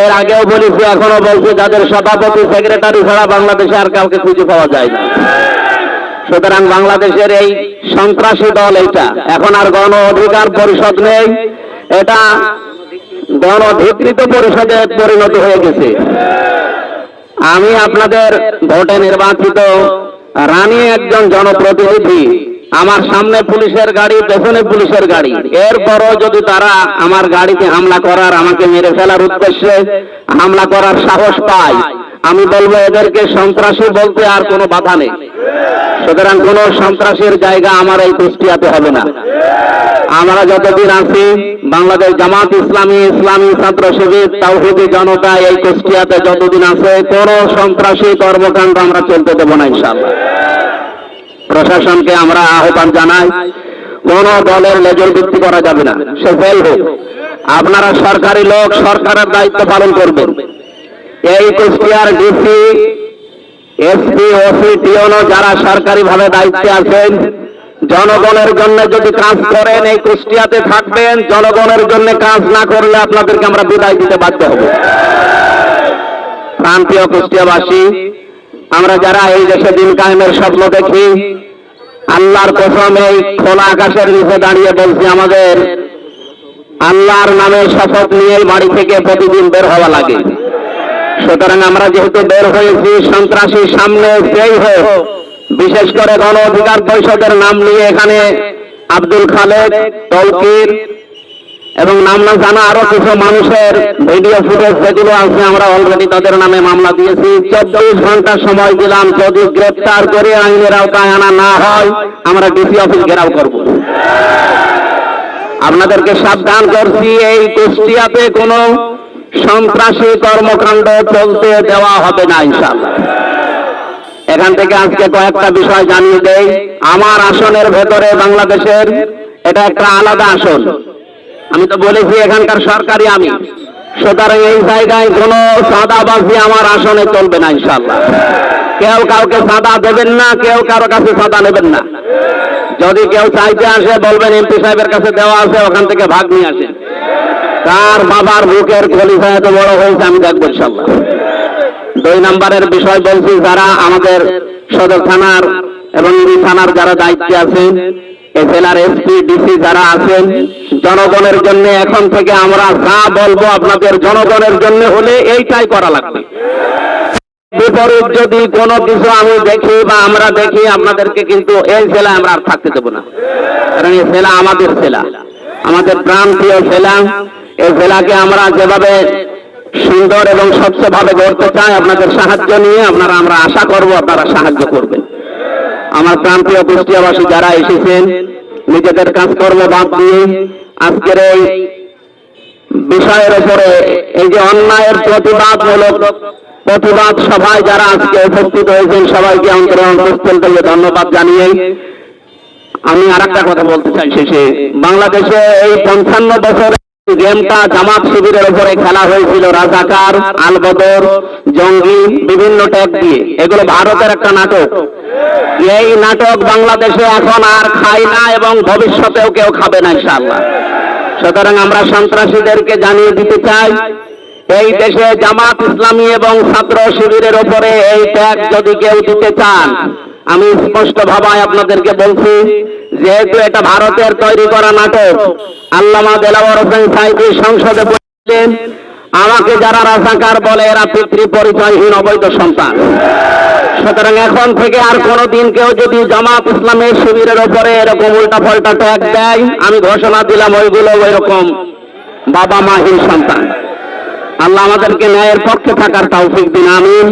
এর আগেও বলেছি, এখনো বলছি, যাদের সভাপতি সেক্রেটারি ছাড়া বাংলাদেশে আর কাউকে খুঁজে পাওয়া যায় না। সুতরাং বাংলাদেশের এই সন্ত্রাসী দল এইটা এখন আর গণ অধিকার পরিষদ নেই, এটা গণ অধিকৃত পরিষদে পরিণত হয়ে গেছে। আমি আপনাদের ভোটে নির্বাচিত রানী একজন জনপ্রতিনিধি, আমার সামনে পুলিশের গাড়ি, পেছনে পুলিশের গাড়ি, এরপরও যদি তারা আমার গাড়িতে হামলা করার, আমাকে মেরে ফেলার উদ্দেশ্যে হামলা করার সাহস পায়, আমি বলবো এদেরকে সন্ত্রাসী বলতে আর কোনো বাধা নেই। সুতরাং কোন সন্ত্রাসের জায়গা আমার এই কুষ্টিয়াতে হবে না। আমরা যতদিন আছি, বাংলাদেশ জামাত ইসলামী, ইসলামী ছাত্র শিবির, তাওহীদি জনতা এই কুষ্টিয়াতে যতদিন আছে, কোন সন্ত্রাসী কর্মকাণ্ড আমরা চলতে দেব না ইনশাআল্লাহ। প্রশাসনকে আমরা আহ্বান জানাই, কোন দলের লেজর ভিত্তি করা যাবে না, সে ফেল হোক। আপনারা সরকারি লোক, সরকারের দায়িত্ব পালন করবেন। এই কুষ্টিয়ার ডিসি, এসপি, ওসি, টিওনো যারা সরকারি ভাবে দায়িত্বে আছেন, জনগণের জন্য যদি কাজ করেন এই কুষ্টিয়াতে থাকবেন, জনগণের জন্য কাজ না করলে আপনাদেরকে আমরা বিদায় দিতে বাধ্য হব। প্রান্তীয় কুষ্টিয়াবাসী, আমরা যারা এই দেশে দিন কায়েমের স্বপ্ন দেখি, আল্লাহর কসম এই খোলা আকাশের নিচে দাঁড়িয়ে বলছি, আমাদের আল্লাহর নামে শপথ নিয়ে বাড়ি থেকে প্রতিদিন বের হওয়া লাগে। সুতরাং আমরা যেহেতু বের হয়েছি, সন্ত্রাসীর সামনে সেই হোক, বিশেষ করে গণ অধিকার পরিষদের নাম নিয়ে এখানে আব্দুল খালেক, তৌকির এবং নাম না জানা আরো কিছু মানুষের ভিডিও ফুটেজ যেগুলো আছে, আমরা অলরেডি তাদের নামে মামলা দিয়েছি। 24 ঘন্টা সময় দিলাম, যদি গ্রেপ্তার করে আইনের আওতায় আনা না হয়, আমরা ডিসি অফিস ঘেরাও করব। আপনাদেরকে সাবধান করছি, এই কুষ্টিয়াতে কোনো সন্ত্রাসী কর্মকাণ্ড চলতে দেওয়া হবে না ইনশাআল্লাহ। এখান থেকে আজকে কয়েকটা বিষয় জানিয়ে দেই। আমার আসনের ভেতরে বাংলাদেশের এটা একটা আলাদা আসন, আমি তো বলেছি এখানকার সরকারি আমি। সুতরাং এই জায়গায় কোনো চাঁদাবাজি আমার আসনে চলবে না ইনশাআল্লাহ। কেউ কাউকে চাঁদা দেবেন না, কেউ কারো কাছে চাঁদা নেবেন না। যদি কেউ চাইতে আসে বলবেন এমপি সাহেবের কাছে দেওয়া আছে, ওখান থেকে ভাগ নিয়ে আসেন। তার বাবার বুকের খলিফা এত বড় হয়েছে, আমি দেখবো ইনশাআল্লাহ। 2 নম্বরের বিষয় বলছি, যারা আমাদের সদর থানার এবং থানার যারা দায়িত্বে আছেন, এসএলআর, এসপি, ডিসি যারা আছেন, জনগণের জন্য এখন থেকে আমরা যা বলবো আপনাদের জনগণের জন্য হলে এইটাই করা লাগবে। বিপরীত যদি কোনো কিছু আমি দেখি বা আমরা দেখি, আপনাদেরকে কিন্তু এই জেলা আমরা আর থাকতে দেবো না। কারণ এই জেলা আমাদের জেলা, আমাদের প্রাণপ্রিয় জেলা। এই জেলাকে আমরা যেভাবে সুন্দর এবং স্বচ্ছভাবে গড়তে চাই, আপনাদের সাহায্য নিয়ে আমরা আশা করব আপনারা সাহায্য করবেন। আমার প্রান্তীয় কুষ্টিয়াবাসী যারা এসেছেন, নিজেদের কাজকর্ম বাদ দিয়ে আজকের এই বিষয়ের উপরে, এই যে অন্যায়ের প্রতিবাদ সভায় যারা আজকে উপস্থিত হয়েছেন, সবাইকে অন্তরস্থল থেকে ধন্যবাদ জানিয়ে আমি আরেকটা কথা বলতে চাই শেষে। বাংলাদেশে এই 55 বছরে গেমটা জামাত শিবিরের উপরে খেলা হয়েছিল, রাজাকার, আলবদর, জঙ্গি, বিভিন্ন ট্যাগ দিয়ে। এগুলো ভারতের একটা নাটক। এই নাটক বাংলাদেশে এখন আর খায় না এবং ভবিষ্যতেও কেউ খাবে না ইনশাআল্লাহ। সুতরাং আমরা সন্ত্রাসীদেরকে জানিয়ে দিতে চাই, এই দেশে জামাত ইসলামী এবং ছাত্র শিবিরের উপরে এই ট্যাগ যদি কেউ দিতে চান, আমি স্পষ্ট ভাবে আপনাদেরকে বলছি, যেহেতু এটা ভারতের তৈরি করা নাটক। আল্লামা দেলাওয়ার হোসেন সাইদি সংসদে বলেছিলেন, আমাকে যারা রাজাকার বলে এরা পিতৃ পরিচয়হীন অবৈধ সন্তান। সুতরাং এখন থেকে আর কোনদিন কেউ যদি জামাত ইসলামের শিবিরের উপরে এরকম উল্টা পাল্টা ট্যাগ দেয়, আমি ঘোষণা দিলাম ওইগুলো ওইরকম বাবা মাহীন সন্তান। আল্লাহ আমাদেরকে ন্যায়ের পক্ষে থাকার তৌফিক দিন, আমিন।